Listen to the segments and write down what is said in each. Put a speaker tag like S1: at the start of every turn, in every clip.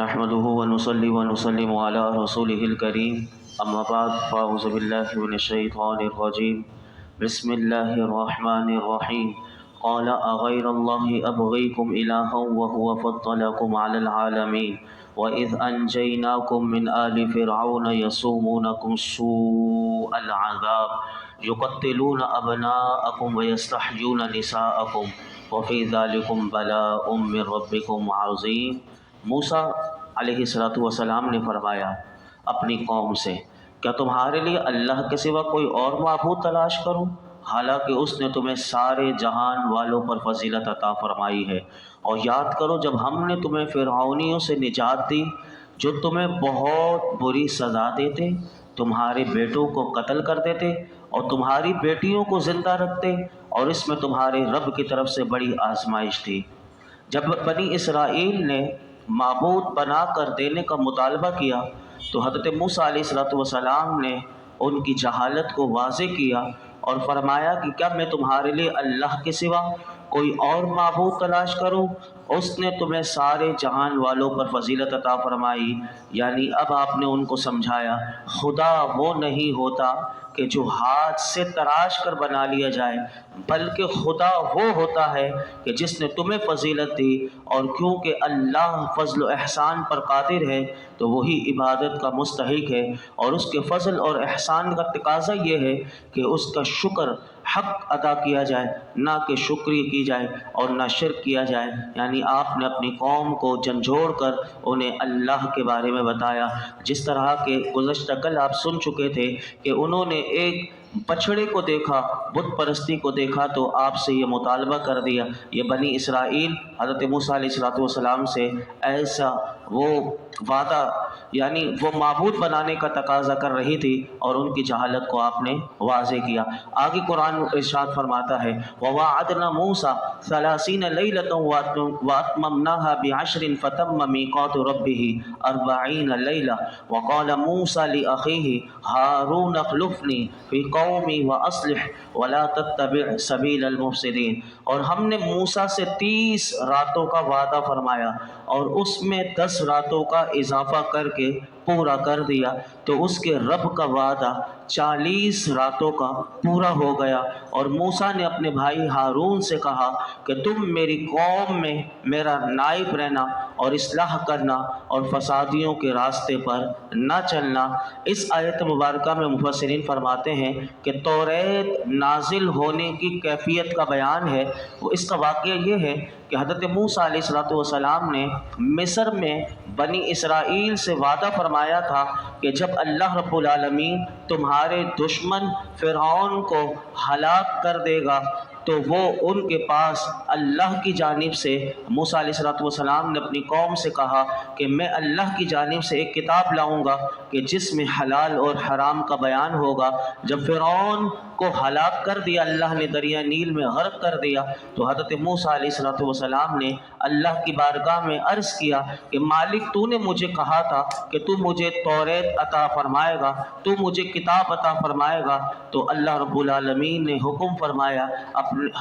S1: نحمده ونصلي ونسلم على رسوله الكريم اما بعد فاعوذ بالله من الشيطان الرجيم بسم الله الرحمن الرحيم قال اغير الله ابغيكم الها وهو فضلكم على العالمين واذ انجيناكم من آل فرعون يسومونكم سوء العذاب يقتلون ابناءكم ويستحيون نساءكم وفي ذلكم بلاء من ربكم عظيم۔ موسیٰ علیہ السلام نے فرمایا اپنی قوم سے، کیا تمہارے لیے اللہ کے سوا کوئی اور معبود تلاش کروں، حالانکہ اس نے تمہیں سارے جہان والوں پر فضیلت عطا فرمائی ہے۔ اور یاد کرو جب ہم نے تمہیں فرعونیوں سے نجات دی جو تمہیں بہت بری سزا دیتے، تمہارے بیٹوں کو قتل کر دیتے اور تمہاری بیٹیوں کو زندہ رکھتے، اور اس میں تمہارے رب کی طرف سے بڑی آزمائش تھی۔ جب بنی اسرائیل نے معبود بنا کر دینے کا مطالبہ کیا تو حضرت موسیٰ علیہ السلام نے ان کی جہالت کو واضح کیا اور فرمایا کہ کیا میں تمہارے لیے اللہ کے سوا کوئی اور معبود تلاش کروں؟ اس نے تمہیں سارے جہان والوں پر فضیلت عطا فرمائی۔ یعنی اب آپ نے ان کو سمجھایا خدا وہ نہیں ہوتا کہ جو ہاتھ سے تراش کر بنا لیا جائے، بلکہ خدا وہ ہوتا ہے کہ جس نے تمہیں فضیلت دی، اور کیونکہ اللہ فضل و احسان پر قادر ہے تو وہی عبادت کا مستحق ہے، اور اس کے فضل اور احسان کا تقاضا یہ ہے کہ اس کا شکر حق ادا کیا جائے، نہ کہ شکریہ کی جائے اور نہ شرک کیا جائے۔ یعنی آپ نے اپنی قوم کو جھنجھوڑ کر انہیں اللہ کے بارے میں بتایا، جس طرح کہ گزشتہ کل آپ سن چکے تھے کہ انہوں نے ایک بچھڑے کو دیکھا، بت پرستی کو دیکھا، تو آپ سے یہ مطالبہ کر دیا۔ یہ بنی اسرائیل حضرت موسیٰ علیہ السلام سے ایسا وہ وعدہ یعنی وہ معبود بنانے کا تقاضا کر رہی تھی، اور ان کی جہالت کو آپ نے واضح کیا۔ آگے قرآن ارشاد فرماتا ہے وَوَعَدْنَا مُوسَىٰ 30 لَيْلَةً وَأَتْمَمْنَاهَا بِعَشْرٍ فَتَمَّ مِيقَاتُ رَبِّهِ 40 لَيْلَةً وَقَالَ مُوسَىٰ لِأَخِيهِ هَارُونَ اخْلُفْنِي فِي قَوْمِي وَأَصْلِحْ وَلَا تَتَّبِعْ سَبِيلَ الْمُفْسِدِينَ۔ اور ہم نے موسیٰ سے 30 راتوں کا وعدہ فرمایا اور اس میں 10 راتوں کا اضافہ کر کے پورا کر دیا، تو اس کے رب کا وعدہ 40 راتوں کا پورا ہو گیا۔ اور موسیٰ نے اپنے بھائی ہارون سے کہا کہ تم میری قوم میں میرا نائب رہنا اور اصلاح کرنا اور فسادیوں کے راستے پر نہ چلنا۔ اس آیت مبارکہ میں مفسرین فرماتے ہیں کہ توریت نازل ہونے کی کیفیت کا بیان ہے۔ اس کا واقعہ یہ ہے کہ حضرت موسیٰ علیہ السلام نے مصر میں بنی اسرائیل سے وعدہ فرمایا تھا کہ جب اللہ رب العالمین تمہارے دشمن فرعون کو ہلاک کر دے گا تو وہ ان کے پاس اللہ کی جانب سے موسیٰ علیہ السلام نے اپنی قوم سے کہا کہ میں اللہ کی جانب سے ایک کتاب لاؤں گا کہ جس میں حلال اور حرام کا بیان ہوگا۔ جب فرعون کو ہلاک کر دیا اللہ نے، دریا نیل میں غرق کر دیا، تو حضرت موسیٰ علیہ السلام نے اللہ کی بارگاہ میں عرض کیا کہ مالک تو نے مجھے کہا تھا کہ تو مجھے توریت عطا فرمائے گا، تو مجھے کتاب عطا فرمائے گا۔ تو اللہ رب العالمین نے حکم فرمایا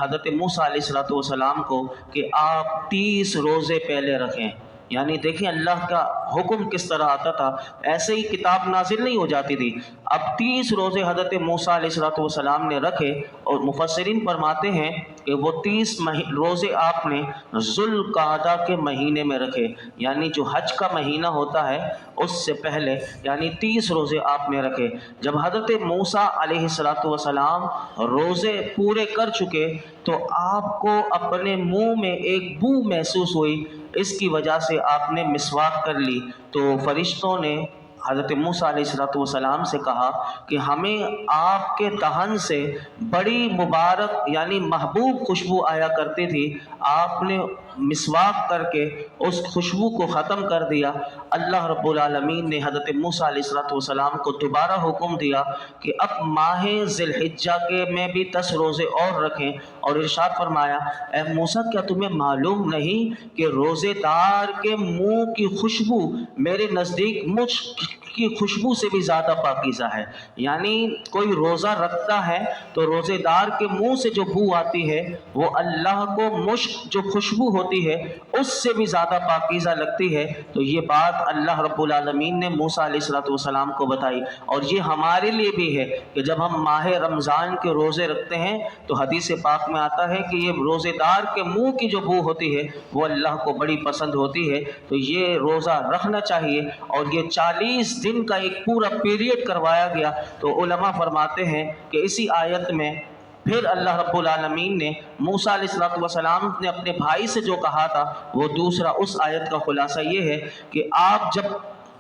S1: حضرت موسیٰ علیہ السلام کو کہ آپ 30 روزے پہلے رکھیں۔ یعنی دیکھیں اللہ کا حکم کس طرح آتا تھا، ایسے ہی کتاب نازل نہیں ہو جاتی تھی۔ اب 30 روزے حضرت موسیٰ علیہ السلام نے رکھے، اور مفسرین فرماتے ہیں کہ وہ 30 روزے آپ نے ذوالقعدہ کے مہینے میں رکھے، یعنی جو حج کا مہینہ ہوتا ہے اس سے پہلے، یعنی 30 روزے آپ نے رکھے۔ جب حضرت موسیٰ علیہ السلام روزے پورے کر چکے تو آپ کو اپنے منہ میں ایک بو محسوس ہوئی، اس کی وجہ سے آپ نے مسواک کر لی۔ تو فرشتوں نے حضرت موسیٰ علیہ السلام سے کہا کہ ہمیں آپ کے دہن سے بڑی مبارک یعنی محبوب خوشبو آیا کرتی تھی، آپ نے مسواک کر کے اس خوشبو کو ختم کر دیا۔ اللہ رب العالمین نے حضرت موسیٰ علیہ السلام کو دوبارہ حکم دیا کہ اب ماہ ذی الحجہ کے میں بھی 10 روزے اور رکھیں، اور ارشاد فرمایا اے موسیٰ کیا تمہیں معلوم نہیں کہ روزے دار کے منہ کی خوشبو میرے نزدیک مجھ کی خوشبو سے بھی زیادہ پاکیزہ ہے۔ یعنی کوئی روزہ رکھتا ہے تو روزے دار کے منہ سے جو بو آتی ہے وہ اللہ کو مشک جو خوشبو ہوتی ہوتی ہے اس سے بھی زیادہ پاکیزہ لگتی ہے۔ تو یہ بات اللہ رب العالمین نے موسیٰ علیہ السلام کو بتائی، اور یہ ہمارے لیے بھی ہے کہ جب ہم ماہ رمضان کے روزے رکھتے ہیں تو حدیث پاک میں آتا ہے کہ یہ روزے دار کے منہ کی جو بو ہوتی ہے وہ اللہ کو بڑی پسند ہوتی ہے۔ تو یہ روزہ رکھنا چاہیے، اور یہ 40 دن کا ایک پورا پیریڈ کروایا گیا۔ تو علماء فرماتے ہیں کہ اسی آیت میں پھر اللہ رب العالمین نے موسیٰ علیہ السلام نے اپنے بھائی سے جو کہا تھا وہ دوسرا، اس آیت کا خلاصہ یہ ہے کہ آپ جب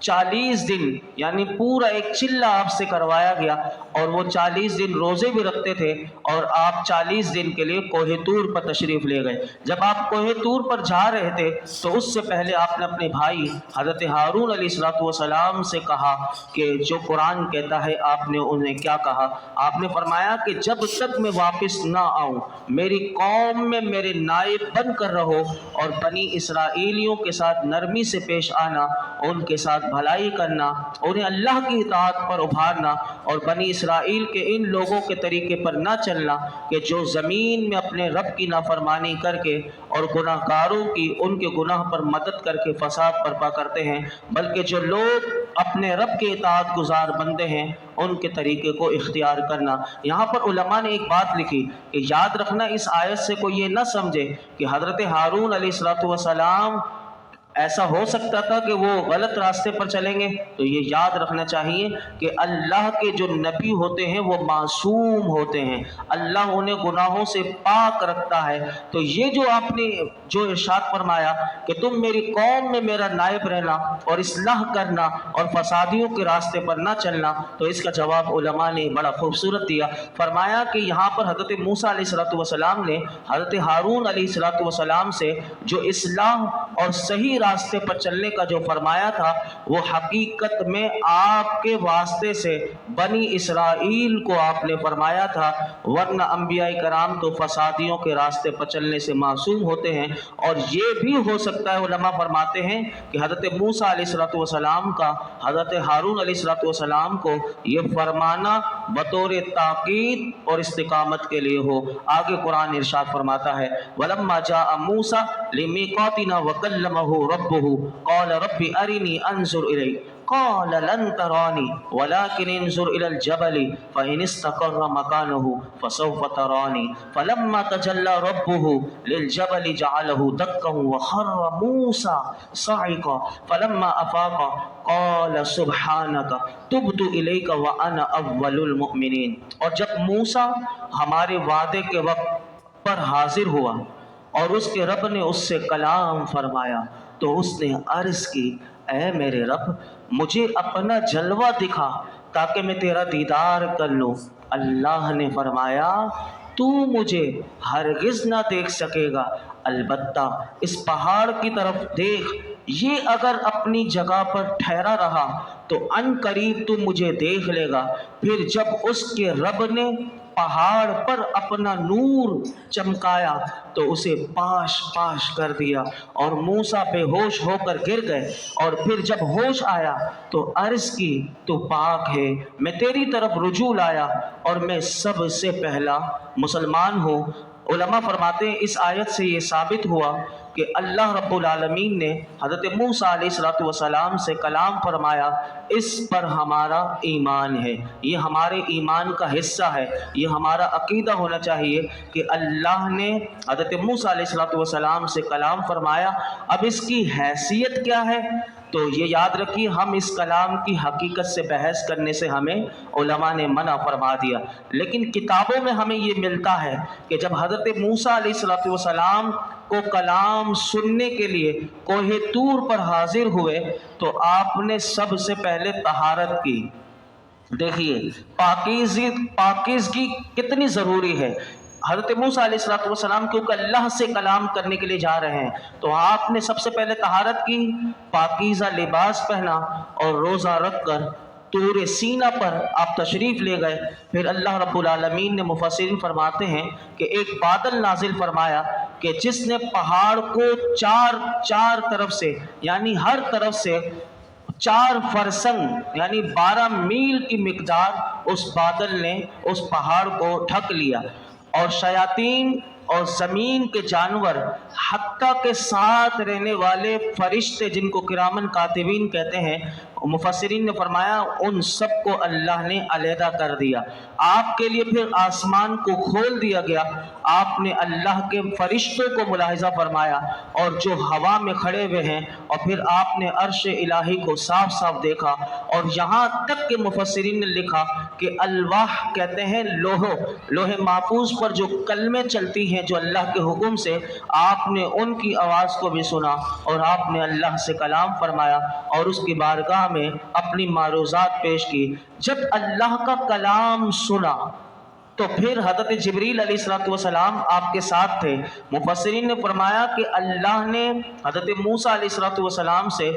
S1: 40 دن یعنی پورا ایک چلہ آپ سے کروایا گیا، اور وہ 40 دن روزے بھی رکھتے تھے، اور آپ 40 دن کے لیے کوہ طور پر تشریف لے گئے۔ جب آپ کوہ طور پر جا رہے تھے تو اس سے پہلے آپ نے اپنے بھائی حضرت ہارون علیہ السلام سے کہا کہ جو قرآن کہتا ہے آپ نے انہیں کیا کہا؟ آپ نے فرمایا کہ جب تک میں واپس نہ آؤں میری قوم میں میرے نائب بن کر رہو، اور بنی اسرائیلیوں کے ساتھ نرمی سے پیش آنا، ان کے ساتھ بھلائی کرنا، انہیں اللہ کی اطاعت پر ابھارنا، اور بنی اسرائیل کے ان لوگوں کے طریقے پر نہ چلنا کہ جو زمین میں اپنے رب کی نافرمانی کر کے اور گناہ گاروں کی ان کے گناہ پر مدد کر کے فساد برپا کرتے ہیں، بلکہ جو لوگ اپنے رب کے اطاعت گزار بندے ہیں ان کے طریقے کو اختیار کرنا۔ یہاں پر علماء نے ایک بات لکھی کہ یاد رکھنا اس آیت سے کوئی یہ نہ سمجھے کہ حضرت ہارون علیہ السلام ایسا ہو سکتا تھا کہ وہ غلط راستے پر چلیں گے۔ تو یہ یاد رکھنا چاہیے کہ اللہ کے جو نبی ہوتے ہیں وہ معصوم ہوتے ہیں، اللہ انہیں گناہوں سے پاک رکھتا ہے۔ تو یہ جو آپ نے جو ارشاد فرمایا کہ تم میری قوم میں میرا نائب رہنا اور اصلاح کرنا اور فسادیوں کے راستے پر نہ چلنا، تو اس کا جواب علماء نے بڑا خوبصورت دیا۔ فرمایا کہ یہاں پر حضرت موسیٰ علیہ السلام نے حضرت ہارون علیہ السلام سے جو اصلاح اور صحیح راستے پر چلنے کا جو فرمایا تھا وہ حقیقت میں آپ کے واسطے سے بنی اسرائیل کو آپ نے فرمایا تھا، ورنہ انبیاء کرام تو فسادیوں کے راستے پر چلنے سے معصوم ہوتے ہیں۔ اور یہ بھی ہو سکتا ہے، علماء فرماتے ہیں کہ حضرت موسیٰ علیہ السلام کا حضرت ہارون علیہ السلام کو یہ فرمانا بطور تاکید اور استقامت کے لیے ہو۔ آگے قرآن ارشاد فرماتا ہے وَلَمَّا جَاءَ مُوسَىٰ لِمِيقَاتِنَا وَكَلَّمَهُ رَبُّهُ قَالَ رَبِّ أَرِنِي أَنظُرْ إِلَيْكَ قَالَ لَن تَرَانِي وَلَكِنِ انظُرْ إِلَى الْجَبَلِ فَإِنِ اسْتَقَرَّ مَكَانَهُ فَسَوْفَ تَرَانِي فَلَمَّا تَجَلَّى رَبُّهُ لِلْجَبَلِ جَعَلَهُ دَكًّا وَخَرَّ مُوسَىٰ صَعِقًا فَلَمَّا أَفَاقَ قَالَ سُبْحَانَكَ تُبْتُ إِلَيْكَ وَأَنَا أَوَّلُ الْمُؤْمِنِينَ۔ اور جب موسیٰ ہمارے وعدے کے وقت پر حاضر ہوا اور اس کے رب نے اس سے کلام فرمایا تو اس نے عرض کی اے میرے رب مجھے اپنا جلوہ دکھا تاکہ میں تیرا دیدار کر لوں۔ اللہ نے فرمایا تو مجھے ہرگز نہ دیکھ سکے گا، البتہ اس پہاڑ کی طرف دیکھ، یہ اگر اپنی جگہ پر ٹھہرا رہا تو ان قریب تو مجھے دیکھ لے گا۔ پھر جب اس کے رب نے پہاڑ پر اپنا نور چمکایا تو اسے پاش پاش کر دیا اور موسیٰ بے ہوش ہو کر گر گئے، اور پھر جب ہوش آیا تو عرض کی تو پاک ہے، میں تیری طرف رجوع لایا اور میں سب سے پہلا مسلمان ہوں۔ علماء فرماتے ہیں اس آیت سے یہ ثابت ہوا کہ اللہ رب العالمین نے حضرت موسیٰ علیہ السلام سے کلام فرمایا، اس پر ہمارا ایمان ہے، یہ ہمارے ایمان کا حصہ ہے، یہ ہمارا عقیدہ ہونا چاہیے کہ اللہ نے حضرت موسیٰ علیہ السلام سے کلام فرمایا۔ اب اس کی حیثیت کیا ہے؟ تو یہ یاد رکھیے ہم اس کلام کی حقیقت سے بحث کرنے سے ہمیں علماء نے منع فرما دیا، لیکن کتابوں میں ہمیں یہ ملتا ہے کہ جب حضرت موسیٰ علیہ السلام کو کلام سننے کے لیے کوہ طور پر حاضر ہوئے تو آپ نے سب سے پہلے طہارت کی۔ دیکھیے پاکیزگی کتنی ضروری ہے۔ حضرت موسیٰ علیہ السلام کیونکہ اللہ سے کلام کرنے کے لیے جا رہے ہیں تو آپ نے سب سے پہلے طہارت کی، پاکیزہ لباس پہنا اور روزہ رکھ کر طور سینہ پر آپ تشریف لے گئے۔ پھر اللہ رب العالمین نے مفسرین فرماتے ہیں کہ ایک بادل نازل فرمایا کہ جس نے پہاڑ کو چار طرف سے یعنی ہر طرف سے 4 فرسنگ یعنی 12 میل کی مقدار اس بادل نے اس پہاڑ کو ڈھک لیا، اور شیاطین اور زمین کے جانور، حتیٰ کہ ساتھ رہنے والے فرشتے جن کو کرامن کاتبین کہتے ہیں، مفسرین نے فرمایا ان سب کو اللہ نے علیحدہ کر دیا۔ آپ کے لیے پھر آسمان کو کھول دیا گیا، آپ نے اللہ کے فرشتوں کو ملاحظہ فرمایا اور جو ہوا میں کھڑے ہوئے ہیں، اور پھر آپ نے عرش الہی کو صاف صاف دیکھا۔ اور یہاں تک کہ مفسرین نے لکھا کہ الواح کہتے ہیں لوح محفوظ پر جو کلمیں چلتی ہیں جو اللہ کے حکم سے، آپ نے ان کی آواز کو بھی سنا اور آپ نے اللہ سے کلام فرمایا اور اس کی بارگاہ میں اپنی معروضات پیش کی۔ جب اللہ کا کلام سنا تو پھر حضرت جبریل علیہ السلام آپ کے ساتھ تھے۔ مفسرین نے فرمایا کہ اللہ نے حضرت موسیٰ علیہ السلام سے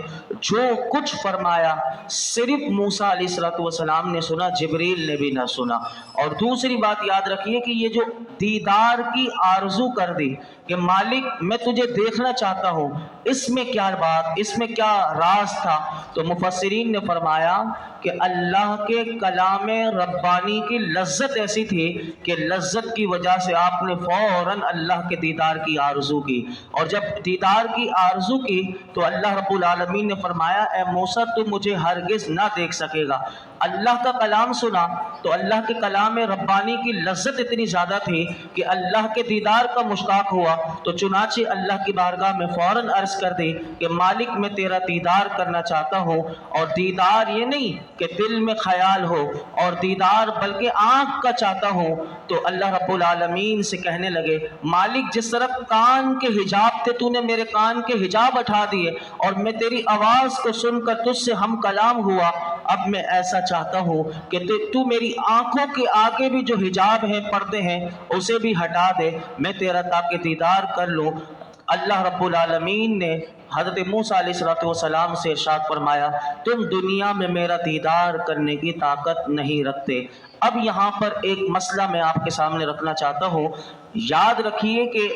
S1: جو کچھ فرمایا صرف موسیٰ علیہ السلام نے سنا، جبریل نے بھی نہ سنا۔ اور دوسری بات یاد رکھیے کہ یہ جو دیدار کی آرزو کر دی کہ مالک میں تجھے دیکھنا چاہتا ہوں، اس میں کیا بات، اس میں کیا راز تھا؟ تو مفسرین نے فرمایا کہ اللہ کے کلام ربانی کی لذت ایسی تھی کہ لذت کی وجہ سے آپ نے فوراً اللہ کے دیدار کی آرزو کی، اور جب دیدار کی آرزو کی تو اللہ رب العالمین نے فرمایا اے موسیٰ تو مجھے ہرگز نہ دیکھ سکے گا۔ اللہ کا کلام سنا تو اللہ کے کلام ربانی کی لذت اتنی زیادہ تھی کہ اللہ کے دیدار کا مشتاق ہوا، تو چنانچہ اللہ کی بارگاہ میں فوراً عرض کر دی کہ مالک میں تیرا دیدار کرنا چاہتا ہوں، اور دیدار یہ نہیں کہ دل میں خیال ہو، اور دیدار بلکہ آنکھ کا چاہتا ہوں۔ تو اللہ رب العالمین سے کہنے لگے مالک جس طرح کان کے حجاب تھے تو نے میرے کان کے حجاب ہٹا دیے اور میں تیری آواز کو سن کر تجھ سے ہم کلام ہوا، اب میں ایسا چاہتا ہوں کہ تو میری آنکھوں کے آگے بھی جو حجاب ہیں، پردے ہیں، اسے بھی ہٹا دے، میں تیرا تاکہ دیدار کر لوں۔ اللہ رب العالمین نے حضرت موسیٰ علیہ السلام سے ارشاد فرمایا تم دنیا میں میرا دیدار کرنے کی طاقت نہیں رکھتے۔ اب یہاں پر ایک مسئلہ میں آپ کے سامنے رکھنا چاہتا ہوں۔ یاد رکھیے کہ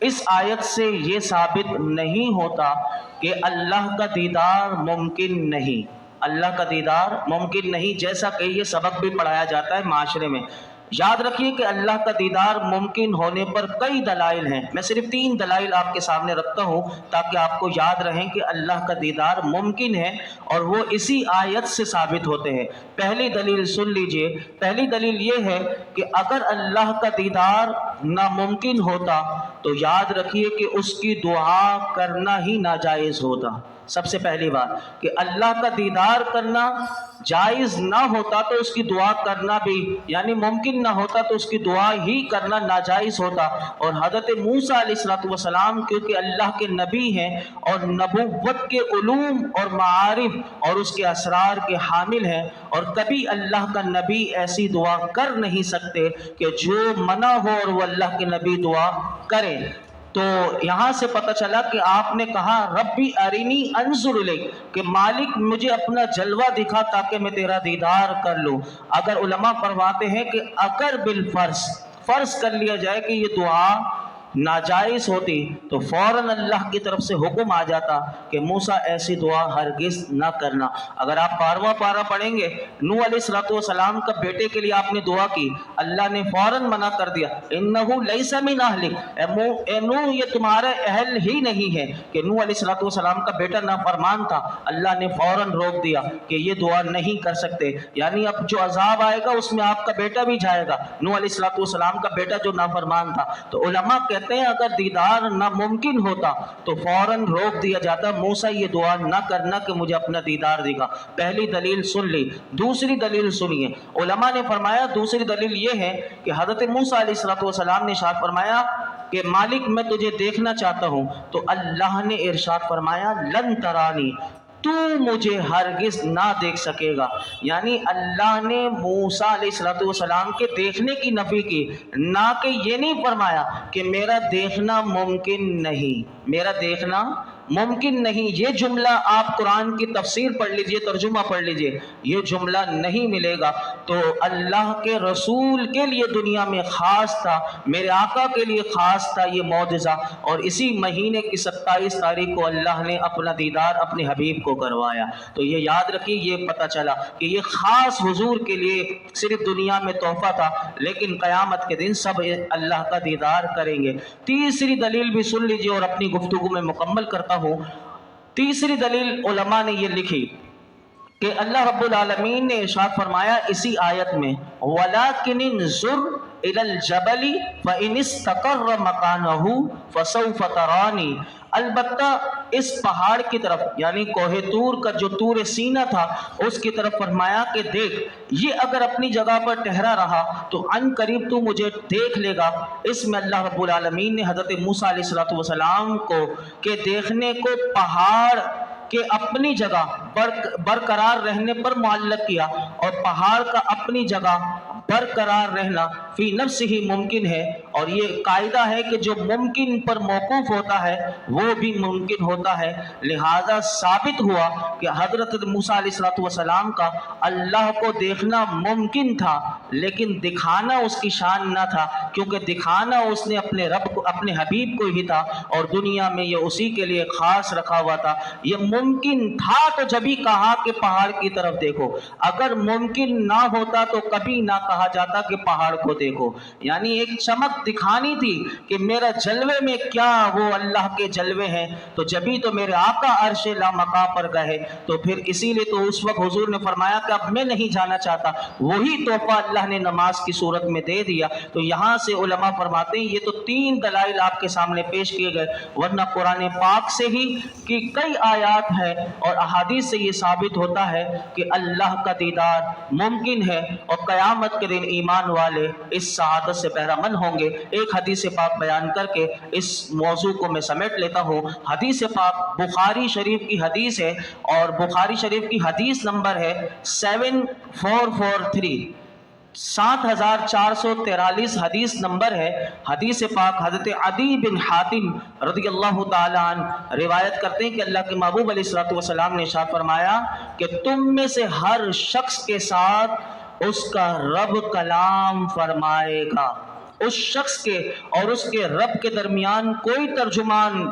S1: اس آیت سے یہ ثابت نہیں ہوتا کہ اللہ کا دیدار ممکن نہیں، اللہ کا دیدار ممکن نہیں، جیسا کہ یہ سبق بھی پڑھایا جاتا ہے معاشرے میں۔ یاد رکھیے کہ اللہ کا دیدار ممکن ہونے پر کئی دلائل ہیں، میں صرف 3 دلائل آپ کے سامنے رکھتا ہوں تاکہ آپ کو یاد رہیں کہ اللہ کا دیدار ممکن ہے، اور وہ اسی آیت سے ثابت ہوتے ہیں۔ پہلی دلیل سن لیجئے، پہلی دلیل یہ ہے کہ اگر اللہ کا دیدار ناممکن ہوتا تو یاد رکھیے کہ اس کی دعا کرنا ہی ناجائز ہوتا۔ سب سے پہلی بات کہ اللہ کا دیدار کرنا جائز نہ ہوتا تو اس کی دعا کرنا بھی، یعنی ممکن نہ ہوتا تو اس کی دعا ہی کرنا ناجائز ہوتا۔ اور حضرت موسیٰ علیہ السلام کیونکہ اللہ کے نبی ہیں اور نبوت کے علوم اور معارف اور اس کے اسرار کے حامل ہیں، اور کبھی اللہ کا نبی ایسی دعا کر نہیں سکتے کہ جو منع ہو اور وہ اللہ کے نبی دعا کریں۔ تو یہاں سے پتہ چلا کہ آپ نے کہا ربی ارینی انظر الیک، کہ مالک مجھے اپنا جلوہ دکھا تاکہ میں تیرا دیدار کر لوں۔ اگر علماء فرماتے ہیں کہ اگر بالفرض فرض کر لیا جائے کہ یہ دعا ناجائز ہوتی تو فوراً اللہ کی طرف سے حکم آ جاتا کہ موسیٰ ایسی دعا ہرگز نہ کرنا۔ اگر آپ 12واں پارہ پڑھیں گے، نوح علیہ السلام کا بیٹے کے لیے آپ نے دعا کی، اللہ نے فوراً منع کر دیا انہ لیس من اہلک، اے نوح یہ تمہارے اہل ہی نہیں ہے، کہ نوح علیہ السلام کا بیٹا نافرمان تھا، اللہ نے فوراً روک دیا کہ یہ دعا نہیں کر سکتے، یعنی اب جو عذاب آئے گا اس میں آپ کا بیٹا بھی جائے گا، نوح علیہ السلام کا بیٹا جو نافرمان تھا۔ تو علماء کہتے ہیں اگر دیدار ناممکن ہوتا تو فوراً روک دیا جاتا موسیٰ یہ دعا نہ کرنا کہ مجھے اپنا دیدار دے گا۔ پہلی دلیل سن لی۔ دوسری دلیل سنیے، علماء نے فرمایا دوسری دلیل یہ ہے کہ حضرت موسیٰ علیہ السلام نے ارشاد فرمایا کہ مالک میں تجھے دیکھنا چاہتا ہوں، تو اللہ نے ارشاد فرمایا لن ترانی، تو مجھے ہرگز نہ دیکھ سکے گا، یعنی اللہ نے موسیٰ علیہ السلام کے دیکھنے کی نفی کی، نہ کہ یہ نہیں فرمایا کہ میرا دیکھنا ممکن نہیں، میرا دیکھنا ممکن نہیں. یہ جملہ آپ قرآن کی تفسیر پڑھ لیجئے، ترجمہ پڑھ لیجئے، یہ جملہ نہیں ملے گا. تو اللہ کے رسول کے لیے دنیا میں خاص تھا، میرے آقا کے لیے خاص تھا یہ معجزہ، اور اسی مہینے کی 27 تاریخ کو اللہ نے اپنا دیدار اپنے حبیب کو کروایا. تو یہ یاد رکھیے، یہ پتہ چلا کہ یہ خاص حضور کے لیے صرف دنیا میں تحفہ تھا، لیکن قیامت کے دن سب اللہ کا دیدار کریں گے. تیسری دلیل بھی سن لیجئے اور اپنی گفتگو میں مکمل کرتا ہوں. تیسری دلیل علماء نے یہ لکھی کہ اللہ رب العالمین نے ارشاد فرمایا اسی آیت میں وَلَكِنِ انظُرْ إِلَى الْجَبَلِ فَإِنِ اسْتَقَرَّ مَكَانَهُ فَسَوْفَ تَرَانِي. البتہ اس پہاڑ کی طرف، یعنی کوہ طور کا جو طور سینہ تھا اس کی طرف فرمایا کہ دیکھ، یہ اگر اپنی جگہ پر ٹھہرا رہا تو عن قریب تو مجھے دیکھ لے گا. اس میں اللہ رب العالمین نے حضرت موسیٰ علیہ السلام کو کہ دیکھنے کو پہاڑ کہ اپنی جگہ برقرار رہنے پر معلق کیا، اور پہاڑ کا اپنی جگہ برقرار رہنا فی نفس ہی ممکن ہے. اور یہ قاعدہ ہے کہ جو ممکن پر موقوف ہوتا ہے وہ بھی ممکن ہوتا ہے. لہذا ثابت ہوا کہ حضرت موسیٰ علیہ السلام کا اللہ کو دیکھنا ممکن تھا، لیکن دکھانا اس کی شان نہ تھا، کیونکہ دکھانا اس نے اپنے رب کو، اپنے حبیب کو ہی تھا، اور دنیا میں یہ اسی کے لیے خاص رکھا ہوا تھا. یہ ممکن تھا تو جبھی کہا کہ پہاڑ کی طرف دیکھو، اگر ممکن نہ ہوتا تو کبھی نہ کہا جاتا کہ پہاڑ کو دیکھو. یعنی ایک چمک دکھانی تھی کہ میرا جلوے میں کیا وہ اللہ کے جلوے ہیں، تو جبھی تو میرے آقا عرش لامقام پر گئے. تو پھر اسی لیے تو اس وقت حضور نے فرمایا کہ اب میں نہیں جانا چاہتا. وہی تحفہ اللہ نے نماز کی صورت میں دے دیا. تو یہاں سے علماء فرماتے ہیں یہ تو 3 دلائل آپ کے سامنے پیش کیے گئے، ورنہ قرآن پاک سے ہی کہ کئی آیات ہیں اور احادیث سے یہ ثابت ہوتا ہے کہ اللہ کا دیدار ممکن ہے، اور قیامت کے دن ایمان والے اس سعادت سے بہرہ مند ہوں گے. ایک حدیث پاک بیان کر کے اس موضوع کو میں سمیٹ لیتا ہوں. حدیث پاک بخاری شریف کی حدیث ہے، اور بخاری شریف کی حدیث نمبر ہے 7443، 7443 حدیث نمبر ہے. حدیث پاک حضرت عدی بن حاتم رضی اللہ تعالیٰ عنہ روایت کرتے ہیں کہ اللہ کے محبوب علیہ السلام نے ارشاد فرمایا کہ تم میں سے ہر شخص کے ساتھ اس کا رب کلام فرمائے گا. اس شخص کے اور اس کے رب کے درمیان کوئی ترجمان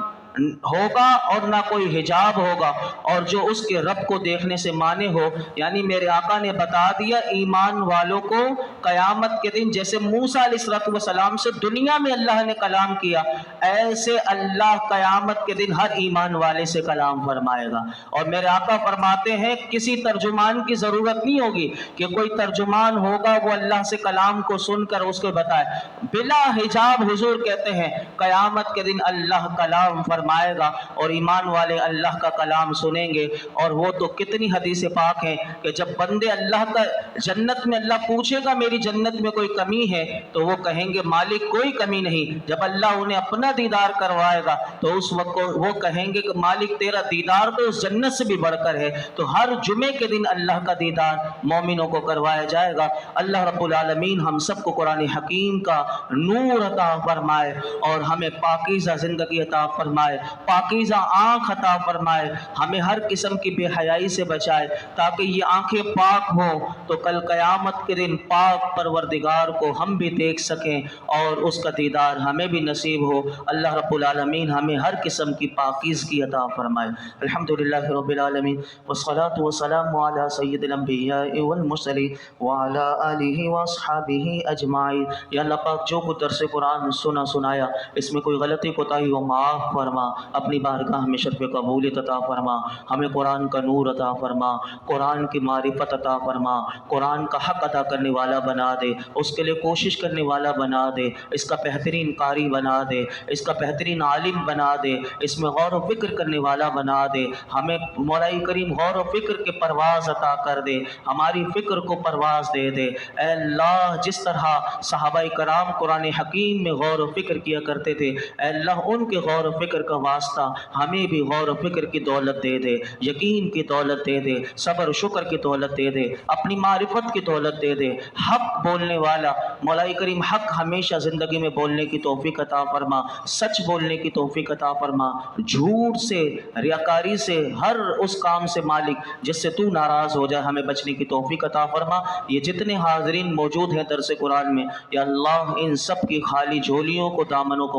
S1: ہوگا اور نہ کوئی حجاب ہوگا، اور جو اس کے رب کو دیکھنے سے مانے ہو. یعنی میرے آقا نے بتا دیا ایمان والوں کو قیامت کے دن جیسے موسیٰ علیہ السلام سے دنیا میں اللہ نے کلام کیا، ایسے اللہ قیامت کے دن ہر ایمان والے سے کلام فرمائے گا. اور میرے آقا فرماتے ہیں کسی ترجمان کی ضرورت نہیں ہوگی کہ کوئی ترجمان ہوگا وہ اللہ سے کلام کو سن کر اس کو بتائے. بلا حجاب حضور کہتے ہیں قیامت کے دن اللہ کلام فرمائے گا، اور ایمان والے اللہ کا کلام سنیں گے. اور وہ تو کتنی حدیث پاک ہیں کہ جب بندے اللہ کا جنت میں اللہ پوچھے گا میری جنت میں کوئی کمی ہے تو وہ کہیں گے مالک کوئی کمی نہیں. جب اللہ انہیں اپنا دیدار کروائے گا تو اس وقت وہ کہیں گے کہ مالک تیرا دیدار تو اس جنت سے بھی بڑھ کر ہے. تو ہر جمعے کے دن اللہ کا دیدار مومنوں کو کروایا جائے گا. اللہ رب العالمین ہم سب کو قرآن حکیم کا نور عطا فرمائے، اور ہمیں پاکیزہ زندگی عطا فرمائے، پاکیزہ آنکھ عطا فرمائے، ہمیں ہر قسم کی بے حیائی سے بچائے، تاکہ یہ آنکھیں پاک ہوں تو کل قیامت کے دن پاک پروردگار کو ہم بھی دیکھ سکیں اور اس کا دیدار ہمیں بھی نصیب ہو. اللہ رب العالمین ہمیں ہر قسم کی پاکیزگی عطا فرمائے. الحمدللہ رب العالمین والصلاة والسلام علی سید الانبیاء والمرسلین وعلی آلہ واصحابہ اجمعین. یا اللہ پاک جو کچھ درس قرآن سنایا اس میں کوئی غلطی کوتاہی ہو معاف فرما، اپنی بارگاہ میں شرف قبولیت عطا فرما، ہمیں قرآن کا نور عطا فرما، قرآن کی معرفت عطا فرما، قرآن کا حق ادا کرنے والا بنا دے، اس کے لیے کوشش کرنے والا بنا دے، اس کا بہترین قاری بنا دے، اس کا بہترین عالم بنا دے، اس میں غور و فکر کرنے والا بنا دے. ہمیں مولا کریم غور و فکر کے پرواز عطا کر دے، ہماری فکر کو پرواز دے دے. اے اللہ جس طرح صحابہ کرام قرآن حکیم میں غور و فکر کیا کرتے تھے، اے اللہ ان کے غور و فکر کا واسطہ ہمیں بھی غور و فکر کی دولت دے دے، یقین کی دولت دے دے، صبر و شکر کی دولت دے دے، اپنی معرفت کی دولت دے دے، حق بولنے والا مولا کریم حق ہمیشہ زندگی میں بولنے کی توفیق عطا فرما، سچ بولنے کی توفیق عطا فرما، جھوٹ سے، ریاکاری سے، ہر اس کام سے مالک جس سے تو ناراض ہو جائے ہمیں بچنے کی توفیق عطا فرما۔ یہ جتنے حاضرین موجود ہیں درس قرآن میں، یا اللہ ان سب کی خالی جھولیوں کو، دامنوں کو